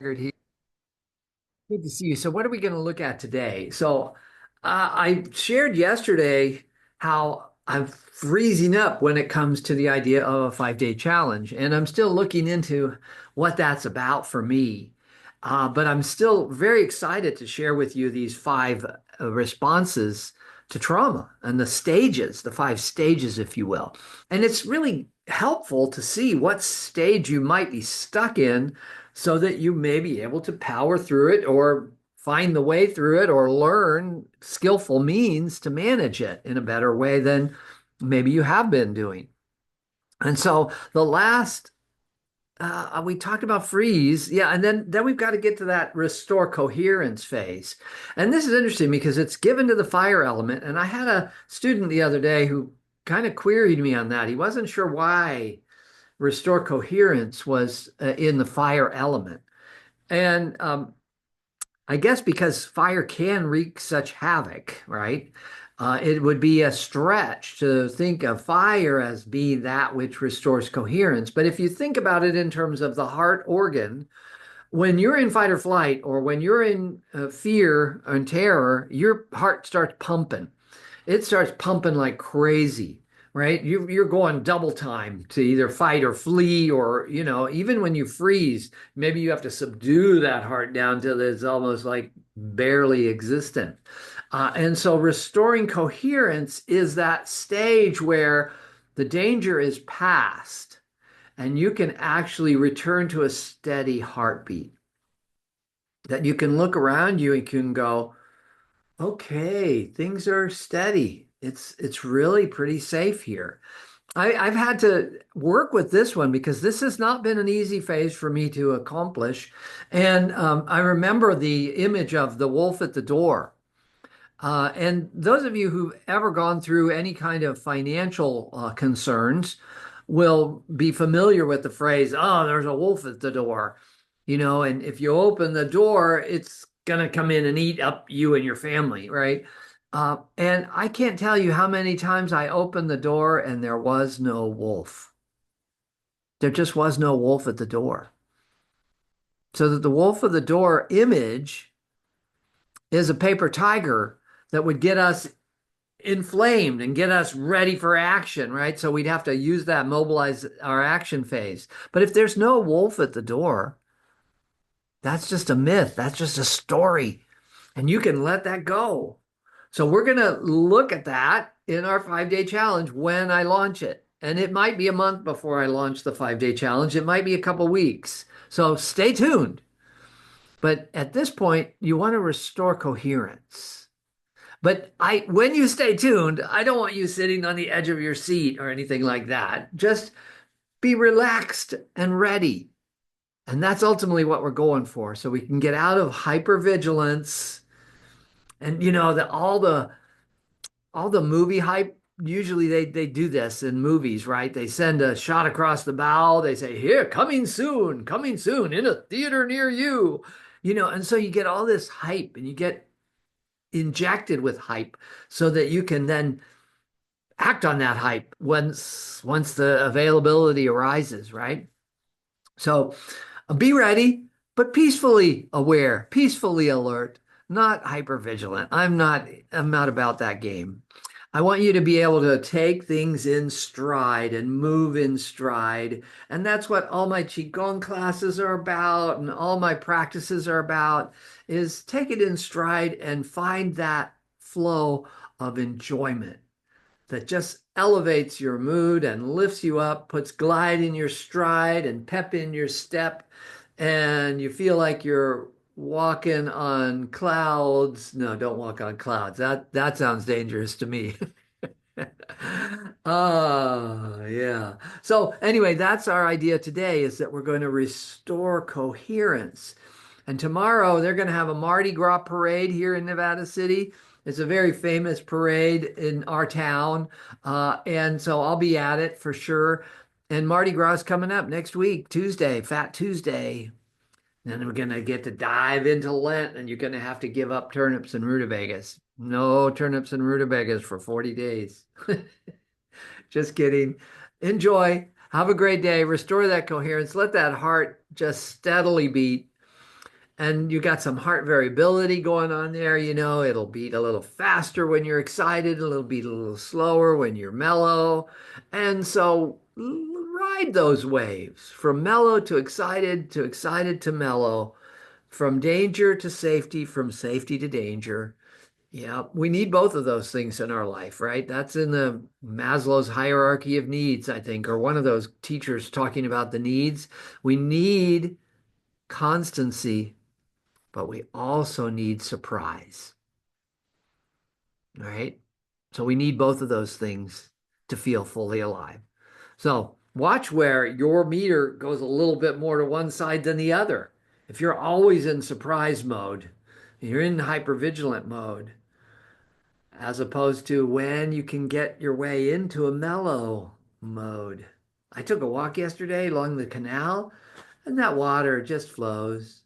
Here. Good to see you. So, what are we going to look at today? I shared yesterday how I'm freezing up when it comes to the idea of a 5-day challenge, and I'm still looking into what that's about for me. But I'm still very excited to share with you these five responses to trauma and the stages, the five stages, if you will. And it's really helpful to see what stage you might be stuck in so that you may be able to power through it or find the way through it or learn skillful means to manage it in a better way than maybe you have been doing. And so the last we talked about freeze, yeah, and then we've got to get to that restore coherence phase. And this is interesting because it's given to the fire element. And I had a student the other day who kind of queried me on that. He wasn't sure why restore coherence was in the fire element. And I guess because fire can wreak such havoc, right? It would be a stretch to think of fire as being that which restores coherence. But if you think about it in terms of the heart organ, when you're in fight or flight, or when you're in fear and terror, your heart starts pumping. It starts pumping like crazy, right? You're going double time to either fight or flee, or, even when you freeze, maybe you have to subdue that heart down till it's almost like barely existent. And so restoring coherence is that stage where the danger is past and you can actually return to a steady heartbeat. That you can look around you and can go, okay, things are steady. It's really pretty safe here. I've had to work with this one because this has not been an easy phase for me to accomplish. And I remember the image of the wolf at the door. And those of you who've ever gone through any kind of financial concerns will be familiar with the phrase, oh, there's a wolf at the door. And if you open the door, it's going to come in and eat up you and your family, right? And I can't tell you how many times I opened the door and there was no wolf. There just was no wolf at the door. So that the wolf of the door image is a paper tiger that would get us inflamed and get us ready for action, right? So we'd have to use that, mobilize our action phase. But if there's no wolf at the door, that's just a myth. That's just a story. And you can let that go. So we're going to look at that in our 5-day challenge when I launch it. And it might be a month before I launch the 5-day challenge. It might be a couple weeks. So stay tuned. But at this point, you want to restore coherence. But when you stay tuned, I don't want you sitting on the edge of your seat or anything like that. Just be relaxed and ready. And that's ultimately what we're going for. So we can get out of hypervigilance and all the movie hype. Usually they do this in movies, right? They send a shot across the bow. They say, here, coming soon in a theater near you. And so you get all this hype and you get injected with hype so that you can then act on that hype once the availability arises, right? So be ready, but peacefully aware, peacefully alert, not hyper vigilant. I'm not about that game. I want you to be able to take things in stride and move in stride. And that's what all my Qigong classes are about and all my practices are about is take it in stride and find that flow of enjoyment that just elevates your mood and lifts you up, puts glide in your stride and pep in your step, and you feel like you're walking on clouds. No, don't walk on clouds. That sounds dangerous to me. Yeah. So anyway, that's our idea today is that we're going to restore coherence. And tomorrow they're going to have a Mardi Gras parade here in Nevada City. It's a very famous parade in our town. And so I'll be at it for sure. And Mardi Gras is coming up next week, Tuesday, Fat Tuesday. Then we're going to get to dive into Lent, and you're going to have to give up turnips and rutabagas. No turnips and rutabagas for 40 days. Just kidding. Enjoy. Have a great day. Restore that coherence. Let that heart just steadily beat. And you got some heart variability going on there. It'll beat a little faster when you're excited, it'll beat a little slower when you're mellow. And so ride those waves from mellow to excited to mellow, from danger to safety, from safety to danger. Yeah, we need both of those things in our life, right? That's in the Maslow's hierarchy of needs, I think, or one of those teachers talking about the needs. We need constancy, but we also need surprise, right? So we need both of those things to feel fully alive. So watch where your meter goes a little bit more to one side than the other. If you're always in surprise mode, you're in hypervigilant mode, as opposed to when you can get your way into a mellow mode. I took a walk yesterday along the canal, and that water just flows.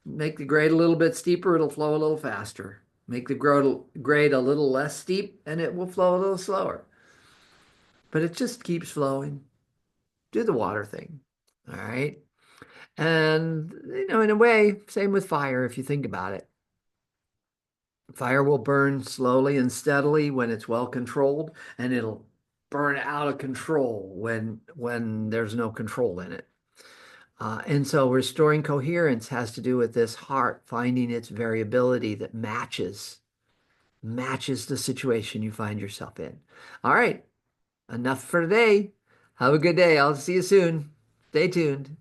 Make the grade a little bit steeper, it'll flow a little faster. Make the grade a little less steep, and it will flow a little slower. But it just keeps flowing. Do the water thing. All right. And, in a way, same with fire if you think about it. Fire will burn slowly and steadily when it's well controlled, and it'll burn out of control when there's no control in it. And so restoring coherence has to do with this heart finding its variability that matches the situation you find yourself in. All right, enough for today. Have a good day. I'll see you soon. Stay tuned.